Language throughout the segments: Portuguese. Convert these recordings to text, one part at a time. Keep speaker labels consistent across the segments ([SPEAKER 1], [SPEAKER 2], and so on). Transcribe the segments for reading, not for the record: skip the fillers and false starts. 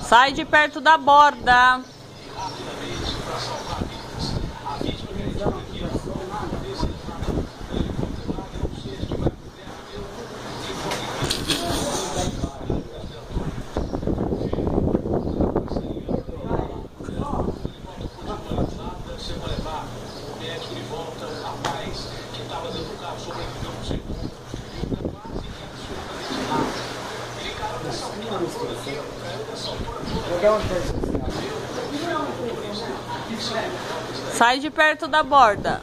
[SPEAKER 1] Sai de perto da borda. Sai de perto da borda.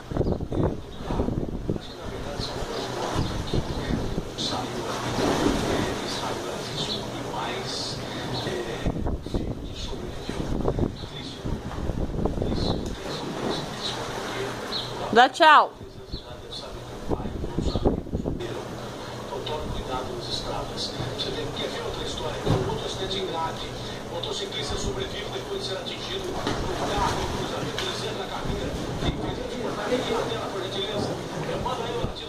[SPEAKER 1] Dá tchau.
[SPEAKER 2] Motociclista sobrevive depois de ser atingido por um carro no cruzamento. Ele entra na cabine. Quem faz a por gentileza. Manda aí,